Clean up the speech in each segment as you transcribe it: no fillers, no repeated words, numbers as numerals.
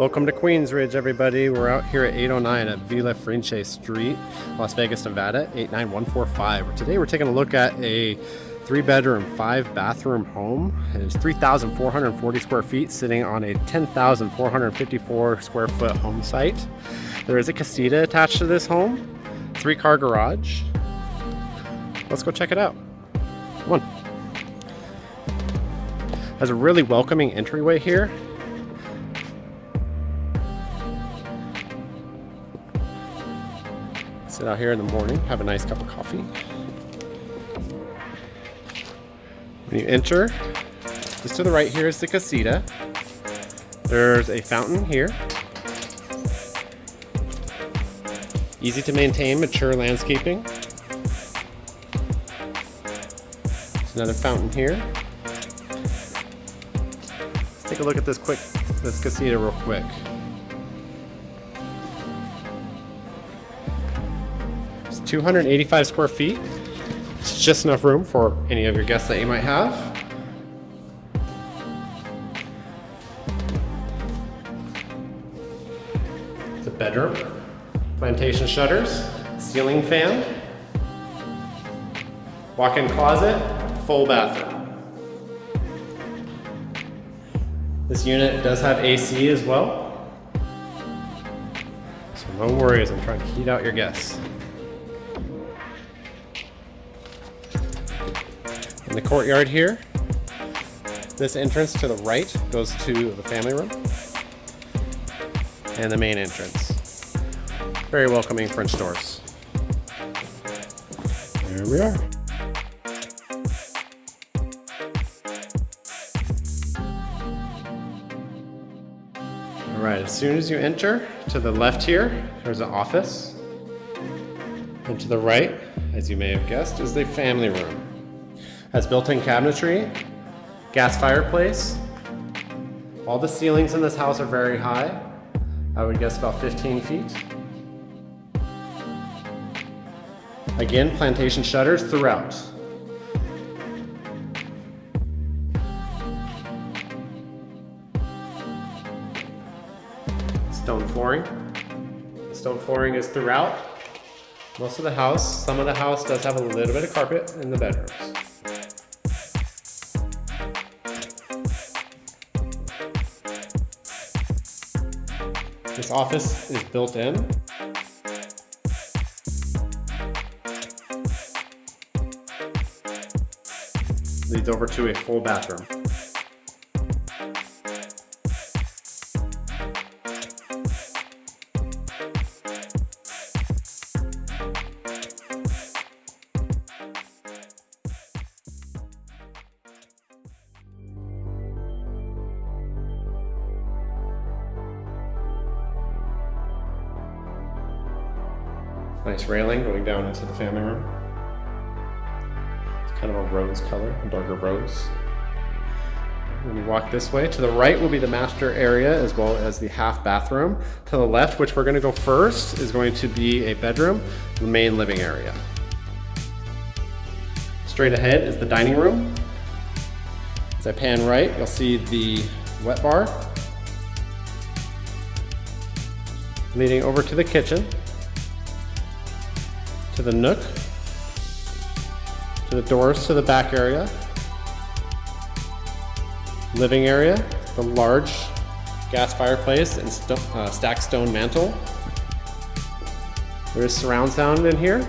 Welcome to Queensridge, everybody. We're out here at 809 at Villa Frinche Street, Las Vegas, Nevada, 89145. Today we're taking a look at a 3-bedroom, 5-bathroom home. It is 3,440 square feet, sitting on a 10,454 square foot home site. There is a Casita attached to this home, 3-car garage. Let's go check it out. Come on. Has a really welcoming entryway here. Sit out here in the morning, have a nice cup of coffee. When you enter, just to the right here is the Casita. There's a fountain here. Easy to maintain, mature landscaping. There's another fountain here. Let's take a look at this Casita real quick. It's 285 square feet. It's just enough room for any of your guests that you might have. It's a bedroom. Plantation shutters, ceiling fan, walk-in closet, full bathroom. This unit does have AC as well, so no worries, I'm trying to heat out your guests. In the courtyard here, this entrance to the right goes to the family room and the main entrance. Very welcoming French doors. There we are. All right, as soon as you enter, to the left here, there's an office. And to the right, as you may have guessed, is the family room. Has built-in cabinetry, gas fireplace. All the ceilings in this house are very high. I would guess about 15 feet. Again, plantation shutters throughout. Stone flooring. The stone flooring is throughout most of the house. Some of the house does have a little bit of carpet in the bedrooms. This office is built in. Leads over to a full bathroom. Nice railing going down into the family room. It's kind of a rose color, a darker rose. When you walk this way, to the right will be the master area as well as the half bathroom. To the left, which we're going to go first, is going to be a bedroom, the main living area. Straight ahead is the dining room. As I pan right, you'll see the wet bar leading over to the kitchen. To the nook, to the doors to the back area, living area, the large gas fireplace and stacked stone mantle. There is surround sound in here.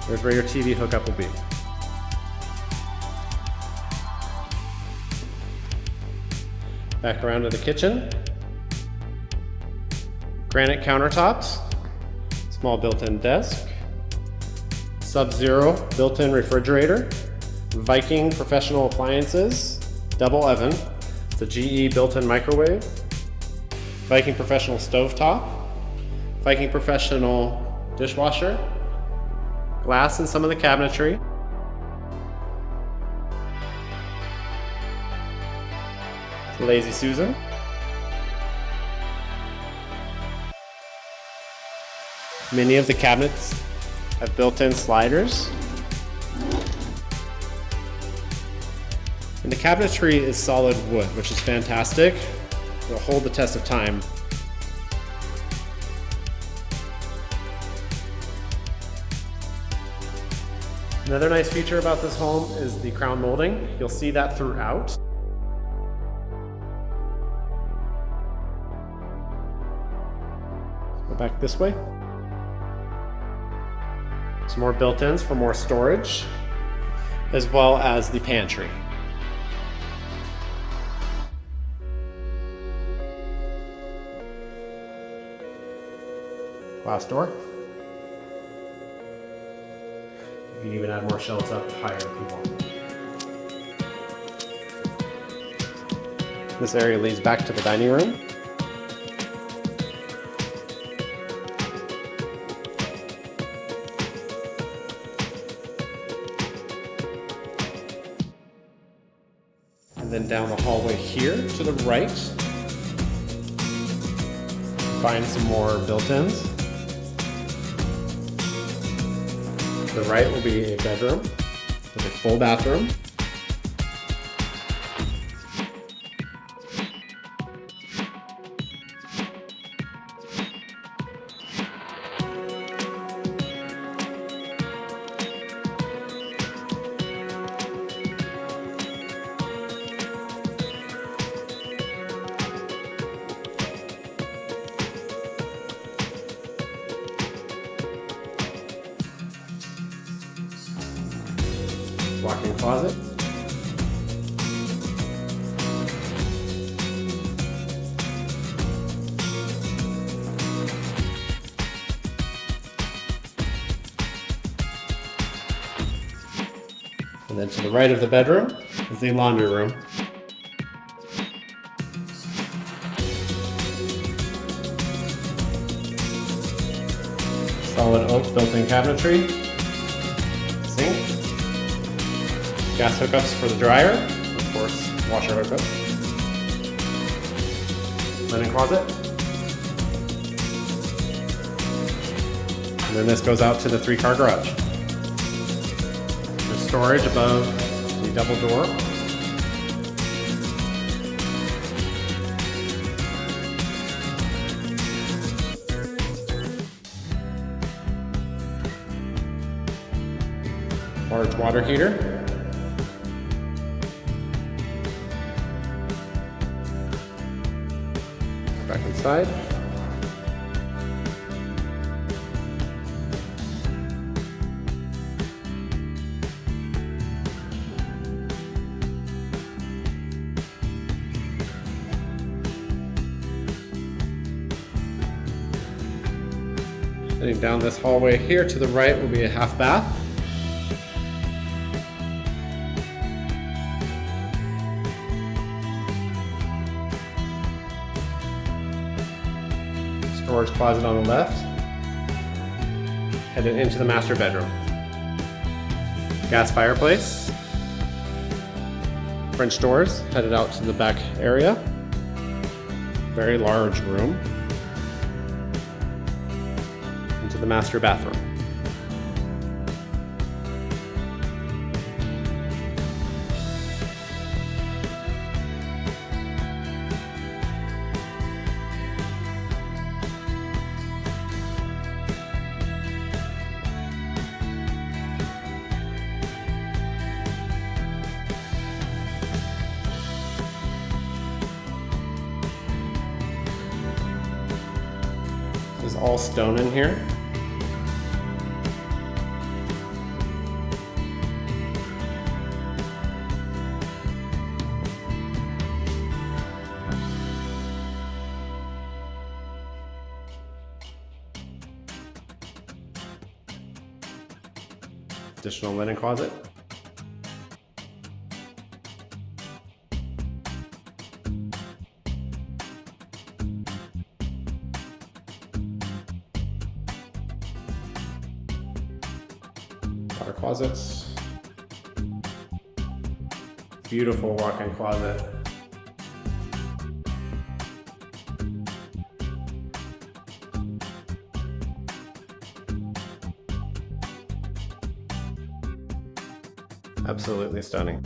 There's where your TV hookup will be. Back around to the kitchen. Granite countertops, small built-in desk. Sub-Zero built-in refrigerator, Viking professional appliances, double oven, the GE built-in microwave, Viking professional stovetop, Viking professional dishwasher, glass in some of the cabinetry, Lazy Susan, many of the cabinets have built-in sliders. And the cabinetry is solid wood, which is fantastic. It'll hold the test of time. Another nice feature about this home is the crown molding. You'll see that throughout. Go back this way. Some more built-ins for more storage, as well as the pantry. Glass door. You can even add more shelves up higher if you want. This area leads back to the dining room. And then down the hallway here to the right, find some more built-ins. To the right will be a bedroom with a full bathroom. Walk-in closet. And then to the right of the bedroom is the laundry room. Solid oak built-in cabinetry. Sink. Gas hookups for the dryer, of course, washer hookup. Linen closet. And then this goes out to the 3-car garage. There's storage above the double door. Large water heater. Back inside. Heading down this hallway here to the right will be a half bath. Storage closet on the left, headed into the master bedroom. Gas fireplace, French doors headed out to the back area. Very large room. Into the master bathroom. This is all stone in here. Additional linen closet. Water closets. Beautiful walk-in closet. Absolutely stunning.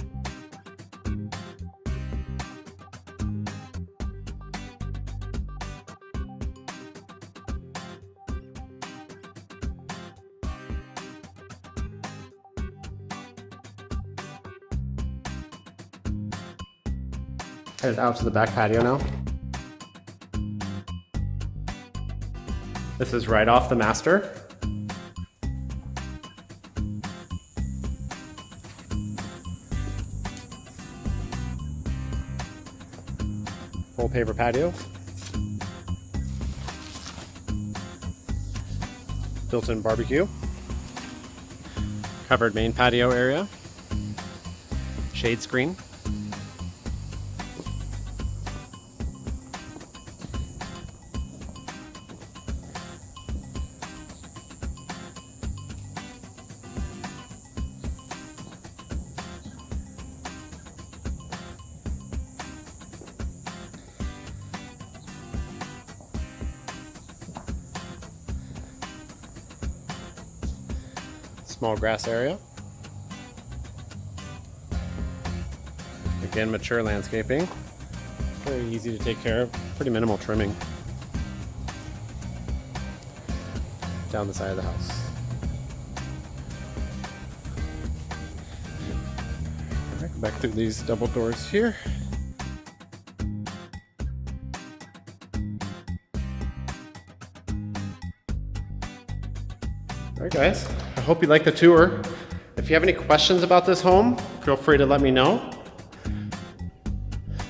Headed out to the back patio now. This is right off the master. Full paver patio. Built-in barbecue. Covered main patio area. Shade screen. Small grass area. Again, mature landscaping. Very easy to take care of. Pretty minimal trimming. Down the side of the house. All right, go back through these double doors here. All right, guys. I hope you like the tour. If you have any questions about this home, feel free to let me know.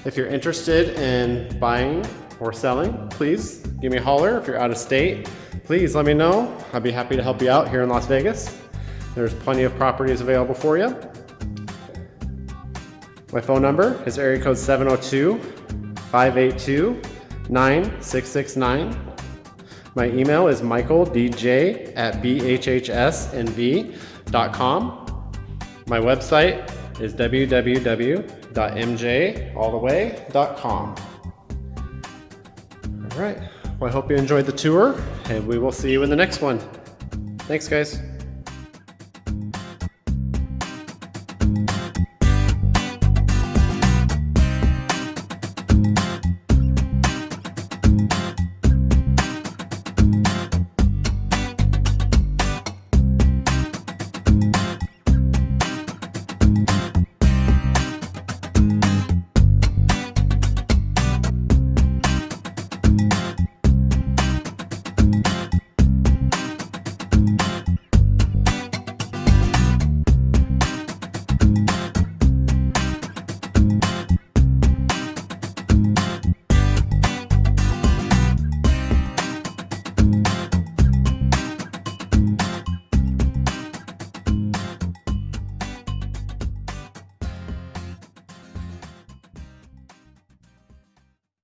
If you're interested in buying or selling, please give me a holler. If you're out of state, please let me know. I'll be happy to help you out here in Las Vegas. There's plenty of properties available for you. My phone number is area code 702-582-9669. My email is MichaelDJ at BHHSNV.com. My website is www.mjalltheway.com. All right. Well, I hope you enjoyed the tour, and we will see you in the next one. Thanks, guys.